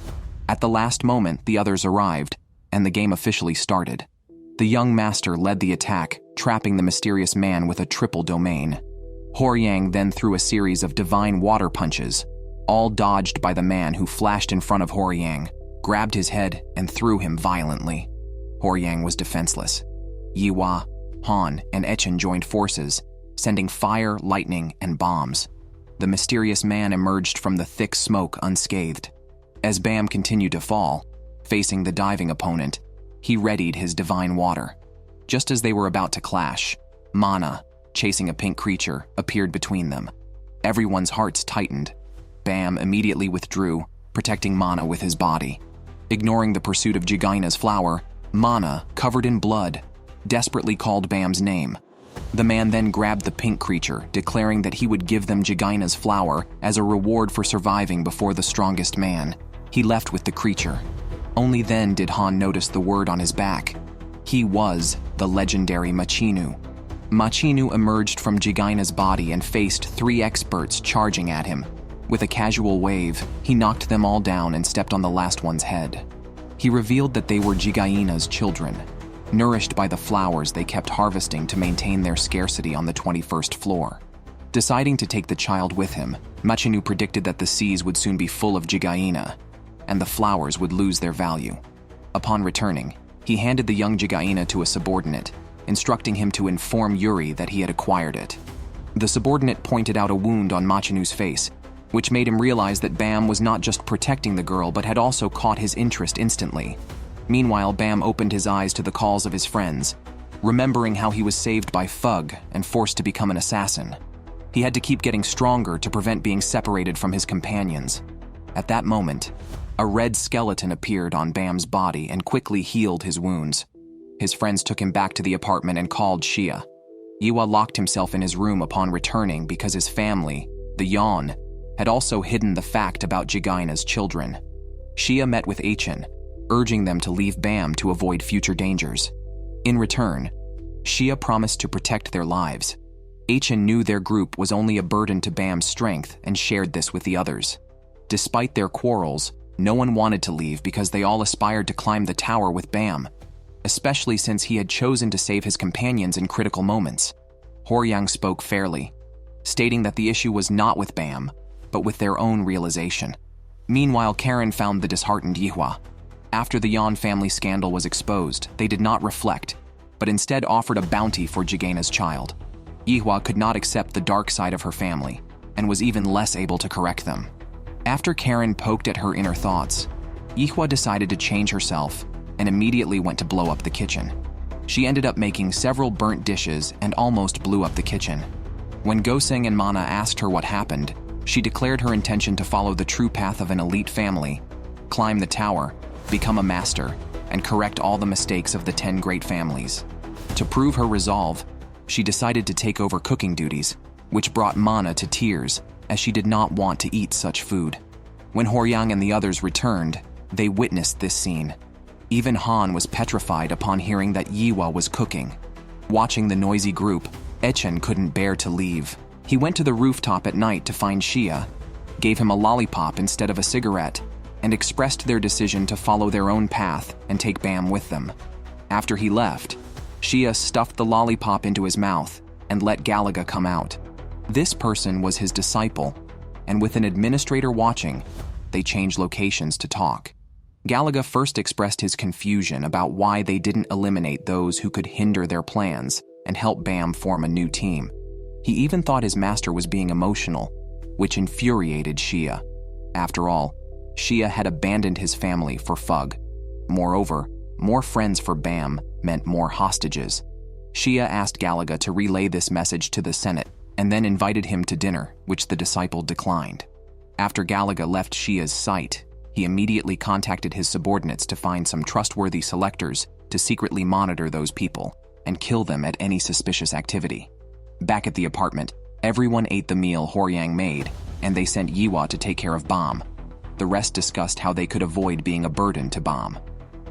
Speaker 1: At the last moment, the others arrived, and the game officially started. The young master led the attack, trapping the mysterious man with a triple domain. Horyang then threw a series of divine water punches, all dodged by the man who flashed in front of Horyang, grabbed his head, and threw him violently. Horyang was defenseless. Yiwa, Han, and Echen joined forces, sending fire, lightning, and bombs. The mysterious man emerged from the thick smoke unscathed. As Bam continued to fall, facing the diving opponent, he readied his divine water. Just as they were about to clash, Mana, chasing a pink creature, appeared between them. Everyone's hearts tightened. Bam immediately withdrew, protecting Mana with his body. Ignoring the pursuit of Jigaina's flower, Mana, covered in blood, desperately called Bam's name. The man then grabbed the pink creature, declaring that he would give them Jigaina's flower as a reward for surviving before the strongest man. He left with the creature. Only then did Han notice the word on his back. He was the legendary Machinu. Machinu emerged from Jigaina's body and faced 3 experts charging at him. With a casual wave, he knocked them all down and stepped on the last one's head. He revealed that they were Jigaina's children, nourished by the flowers they kept harvesting to maintain their scarcity on the 21st floor. Deciding to take the child with him, Machinu predicted that the seas would soon be full of Jigaina, and the flowers would lose their value. Upon returning, he handed the young Jigaina to a subordinate, instructing him to inform Yuri that he had acquired it. The subordinate pointed out a wound on Machinu's face, which made him realize that Bam was not just protecting the girl but had also caught his interest instantly. Meanwhile, Bam opened his eyes to the calls of his friends, remembering how he was saved by Fug and forced to become an assassin. He had to keep getting stronger to prevent being separated from his companions. At that moment, a red skeleton appeared on Bam's body and quickly healed his wounds. His friends took him back to the apartment and called Xia. Yiwa locked himself in his room upon returning because his family, the Yon, had also hidden the fact about Jigaina's children. Xia met with Echen, urging them to leave Bam to avoid future dangers. In return, Xia promised to protect their lives. Echen knew their group was only a burden to Bam's strength and shared this with the others. Despite their quarrels, no one wanted to leave because they all aspired to climb the tower with Bam, especially since he had chosen to save his companions in critical moments. Horyang spoke fairly, stating that the issue was not with Bam, but with their own realization. Meanwhile, Karen found the disheartened Yihua. After the Yan family scandal was exposed, they did not reflect, but instead offered a bounty for Jigaina's child. Yihua could not accept the dark side of her family, and was even less able to correct them. After Karen poked at her inner thoughts, Yihua decided to change herself and immediately went to blow up the kitchen. She ended up making several burnt dishes and almost blew up the kitchen. When Goseng and Mana asked her what happened, she declared her intention to follow the true path of an elite family, climb the tower, become a master, and correct all the mistakes of the 10 great families. To prove her resolve, she decided to take over cooking duties, which brought Mana to tears, as she did not want to eat such food. When Horyang and the others returned, they witnessed this scene. Even Han was petrified upon hearing that Yihua was cooking. Watching the noisy group, Echen couldn't bear to leave. He went to the rooftop at night to find Xia, gave him a lollipop instead of a cigarette, and expressed their decision to follow their own path and take Bam with them. After he left, Xia stuffed the lollipop into his mouth and let Galaga come out. This person was his disciple, and with an administrator watching, they changed locations to talk. Galaga first expressed his confusion about why they didn't eliminate those who could hinder their plans and help Bam form a new team. He even thought his master was being emotional, which infuriated Xia. After all, Xia had abandoned his family for Fug. Moreover, more friends for Bam meant more hostages. Xia asked Galaga to relay this message to the Senate and then invited him to dinner, which the disciple declined. After Galaga left Xia's sight, he immediately contacted his subordinates to find some trustworthy selectors to secretly monitor those people and kill them at any suspicious activity. Back at the apartment, everyone ate the meal Horyang made, and they sent Yihua to take care of Bam. The rest discussed how they could avoid being a burden to Bam.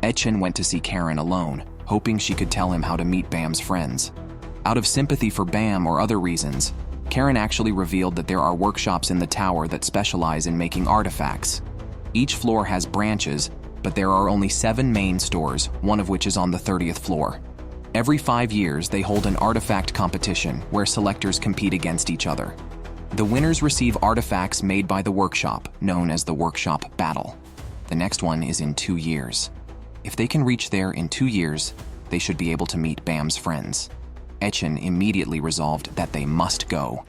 Speaker 1: Echen went to see Karen alone, hoping she could tell him how to meet Bam's friends. Out of sympathy for Bam or other reasons, Karen actually revealed that there are workshops in the tower that specialize in making artifacts. Each floor has branches, but there are only 7 main stores, one of which is on the 30th floor. Every 5 years, they hold an artifact competition where selectors compete against each other. The winners receive artifacts made by the workshop, known as the workshop battle. The next one is in 2 years. If they can reach there in 2 years, they should be able to meet Bam's friends. Echen immediately resolved that they must go.